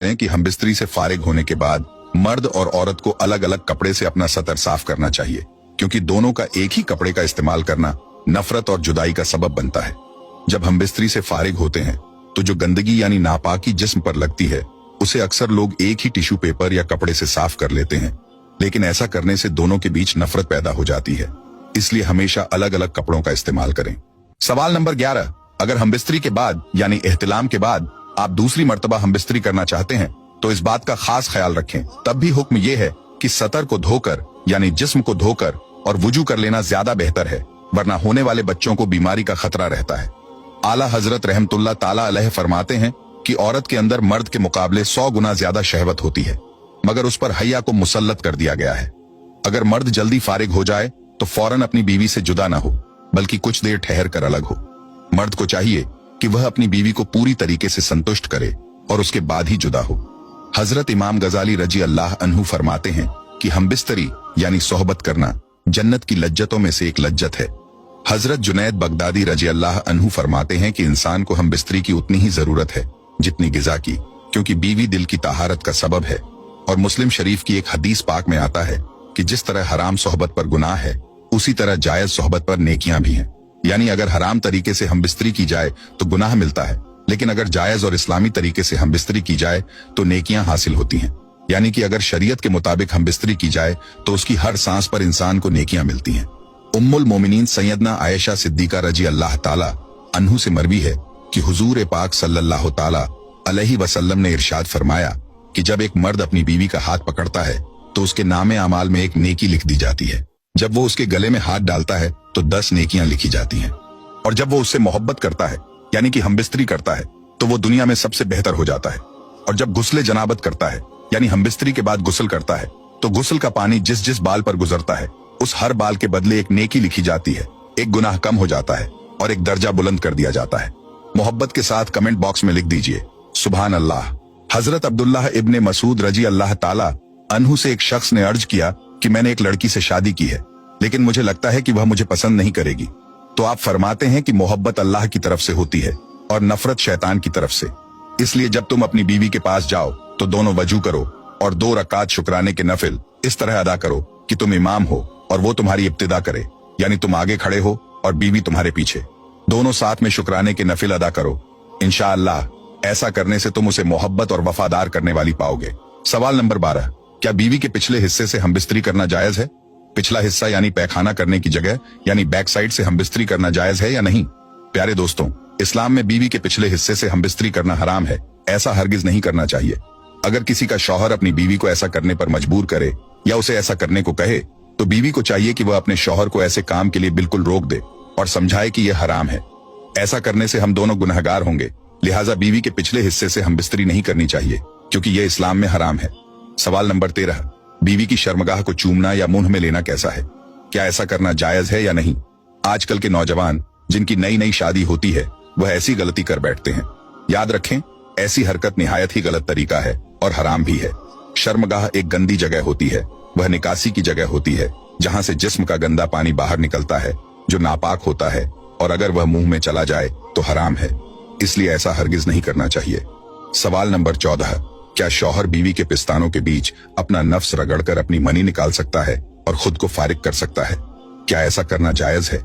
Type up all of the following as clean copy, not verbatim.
हैं कि हम बिस्तरी से फारिग होने के बाद मर्द और औरत को अलग अलग कपड़े से अपना सतर साफ करना चाहिए, क्योंकि दोनों का एक ही कपड़े का इस्तेमाल करना नफरत और जुदाई का सबब बनता है। जब हम बिस्तरी से फारिग होते हैं तो जो गंदगी यानी नापाकी जिस्म पर लगती है उसे अक्सर लोग एक ही टिश्यू पेपर या कपड़े से साफ कर लेते हैं, लेकिन ऐसा करने से दोनों के बीच नफरत पैदा हो जाती है। इसलिए हमेशा अलग अलग कपड़ों का इस्तेमाल करें। सवाल नंबर 11, अगर हम बिस्तरी के बाद यानी एहतिलाम के बाद आप दूसरी मर्तबा हम बिस्तरी करना चाहते हैं तो इस बात का खास ख्याल रखें। तब भी हुक्म यह है कि सतर को धोकर यानी जिस्म को धोकर और वुजू कर लेना ज्यादा बेहतर है, वरना होने वाले बच्चों को बीमारी का खतरा रहता है। आला हजरत रहमतुल्लाह ताला अलैह फरमाते हैं कि औरत के अंदर मर्द के मुकाबले 100 गुना ज्यादा शहवत होती है, मगर उस पर हया को मुसल्लत कर दिया गया है। अगर मर्द जल्दी फारिग हो जाए तो फौरन अपनी बीवी से जुदा ना हो, बल्कि कुछ देर ठहर कर अलग हो। मर्द को चाहिए कि वह अपनी बीवी को पूरी तरीके से संतुष्ट करे और उसके बाद ही जुदा हो। हजरत इमाम गजाली रजी अल्लाह अन्हु फरमाते हैं कि हम बिस्तरी यानी सोहबत करना जन्नत की लज्जतों में से एक लज्जत है। हजरत जुनैद बगदादी रजी अल्लाह अन्हु फरमाते हैं कि इंसान को हम बिस्तरी की उतनी ही जरूरत है जितनी गिजा की, क्योंकि बीवी दिल की ताहारत का सबब है। और मुस्लिम शरीफ की एक हदीस पाक में आता है कि जिस तरह हराम सोहबत पर गुनाह है उसी तरह जायज सोहबत पर नेकियां भी हैं। यानी अगर हराम तरीके से हम बिस्तरी की जाए तो गुनाह मिलता है, लेकिन अगर जायज और इस्लामी तरीके से हम बिस्तरी की जाए तो नेकियां हासिल होती हैं। यानी कि अगर शरीयत के मुताबिक हम बिस्तरी की जाए तो उसकी हर सांस पर इंसान को नेकियां मिलती हैं। उम्मुल मोमिनीन सैयदना आयशा सिद्दीका रजी अल्लाह ताला अन्हु से मरवी है कि हुजूर पाक सल्लल्लाहु ताला अलैहि वसल्लम ने इरशाद फरमाया कि जब एक मर्द अपनी बीवी का हाथ पकड़ता है तो उसके नामे अमाल में एक नेकी लिख दी जाती है। जब वो उसके गले में हाथ डालता है तो 10 नेकियां लिखी जाती हैं। और जब वो उससे मोहब्बत करता है यानी कि हम बिस्तरी करता है तो वो दुनिया में सबसे बेहतर हो जाता है। और जब गुस्ले जनाबत करता है यानी हम बिस्तरी के बाद गुस्ल करता है तो गुस्ल का पानी जिस जिस बाल पर गुजरता है उस हर बाल के बदले एक नेकी लिखी जाती है, एक गुनाह कम हो जाता है और एक दर्जा बुलंद कर दिया जाता है। मोहब्बत के साथ कमेंट बॉक्स में लिख दीजिए सुभान अल्लाह। हजरत अब्दुल्लाह इब्ने मसूद रजी अल्लाह ताला अन्हु से एक शख्स ने अर्ज किया कि मैंने एक लड़की से शादी की है, लेकिन मुझे लगता है कि वह मुझे पसंद नहीं करेगी। तो आप फरमाते हैं कि मोहब्बत अल्लाह की तरफ से होती है और नफरत शैतान की तरफ से। इसलिए जब तुम अपनी बीवी के पास जाओ तो दोनों वजू करो और 2 रकात शुक्राने के नफिल इस तरह अदा करो कि तुम इमाम हो और वो तुम्हारी इब्तिदा करे, यानी तुम आगे खड़े हो और बीवी तुम्हारे पीछे। दोनों साथ में शुक्राने के नफिल अदा करो। इंशाअल्लाह ऐसा करने से तुम उसे मोहब्बत और वफादार करने वाली पाओगे। सवाल नंबर 12, क्या बीवी के पिछले हिस्से से हम बिस्तरी करना जायज है? पिछला हिस्सा यानी पैखाना करने की जगह यानी बैक साइड से हम बिस्तरी करना जायज है या नहीं? प्यारे दोस्तों, इस्लाम में बीवी के पिछले हिस्से से हम बिस्तरी करना हराम है। ऐसा हरगिज नहीं करना चाहिए। अगर किसी का शौहर अपनी बीवी को ऐसा करने पर मजबूर करे या उसे ऐसा करने को कहे तो बीवी को चाहिए कि वह अपने शौहर को ऐसे काम के लिए बिल्कुल रोक दे और समझाए कि यह हराम है। ऐसा करने से हम दोनों गुनहगार होंगे। लिहाजा बीवी के पिछले हिस्से से हम बिस्तरी नहीं करनी चाहिए, क्योंकि यह इस्लाम में हराम है। सवाल नंबर 13, बीवी की शर्मगाह को चूमना या मुंह में लेना कैसा है? क्या ऐसा करना जायज है या नहीं? आजकल के नौजवान जिनकी नई नई शादी होती है वह ऐसी गलती कर बैठते हैं। याद रखें, ऐसी हरकत निहायत ही गलत तरीका है और हराम भी है। शर्मगाह एक गंदी जगह होती है, वह निकासी की जगह होती है जहां से जिस्म का गंदा पानी बाहर निकलता है जो नापाक होता है, और अगर वह मुंह में चला जाए तो हराम है। इसलिए ऐसा हरगिज नहीं करना चाहिए। सवाल नंबर 14, क्या शौहर बीवी के पिस्तानों के बीच अपना नफ्स रगड़कर अपनी मनी निकाल सकता है और खुद को फारिग कर सकता है? क्या ऐसा करना जायज है?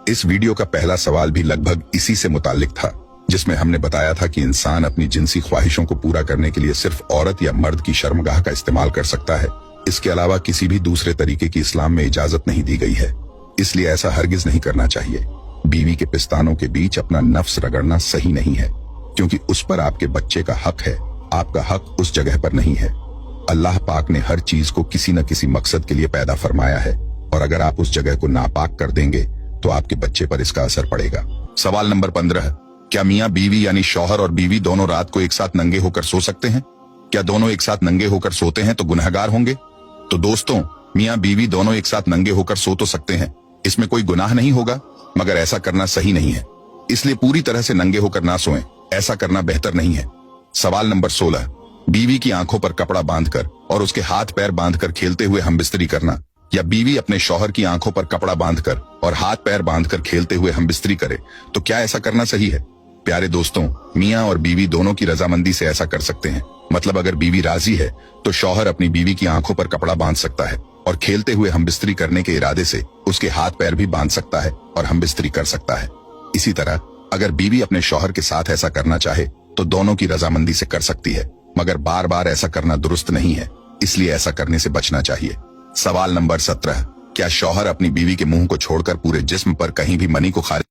इस वीडियो का पहला सवाल भी लगभग इसी से मुताल्लिक था, जिसमें हमने बताया था कि इंसान अपनी जिनसी ख्वाहिशों को पूरा करने के लिए सिर्फ औरत या मर्द की शर्मगाह का इस्तेमाल कर सकता है। इसके अलावा किसी भी दूसरे तरीके की इस्लाम में इजाजत नहीं दी गई है। इसलिए ऐसा हरगिज नहीं करना चाहिए। बीवी के पिस्तानों के बीच अपना नफ्स रगड़ना सही नहीं है, क्योंकि उस पर आपके बच्चे का हक है। आपका हक उस जगह पर नहीं है। अल्लाह पाक ने हर चीज को किसी न किसी मकसद के लिए पैदा फरमाया है, और अगर आप उस जगह को नापाक कर देंगे तो आपके बच्चे पर इसका असर पड़ेगा। सवाल नंबर 15, क्या मियाँ बीवी यानी शौहर और बीवी दोनों रात को एक साथ नंगे होकर सो सकते हैं? क्या दोनों एक साथ नंगे होकर सोते हैं तो गुनहगार होंगे? तो दोस्तों, मियाँ बीवी दोनों एक साथ नंगे होकर सो तो सकते हैं, इसमें कोई गुनाह नहीं होगा, मगर ऐसा करना सही नहीं है। इसलिए पूरी तरह से नंगे होकर ना सोएं, ऐसा करना बेहतर नहीं है। सवाल नंबर 16, बीवी की आंखों पर कपड़ा बांधकर और उसके हाथ पैर बांधकर खेलते हुए हम बिस्तरी करना, या बीवी अपने शौहर की आंखों पर कपड़ा बांधकर और हाथ पैर बांधकर खेलते हुए हम बिस्तरी करे, तो क्या ऐसा करना सही है? प्यारे दोस्तों, मियाँ और बीवी दोनों की रजामंदी से ऐसा कर सकते हैं। मतलब अगर बीवी राजी है तो शौहर अपनी बीवी की आंखों पर कपड़ा बांध सकता है और खेलते हुए हमबिस्तरी करने के इरादे से उसके हाथ पैर भी बांध सकता है और हमबिस्तरी कर सकता है। इसी तरह अगर बीवी अपने शौहर के साथ ऐसा करना चाहे तो दोनों की रजामंदी से कर सकती है, मगर बार बार ऐसा करना दुरुस्त नहीं है, इसलिए ऐसा करने से बचना चाहिए। सवाल नंबर 17, क्या शौहर अपनी बीवी के मुंह को छोड़कर पूरे जिस्म पर कहीं भी मनी को खारिज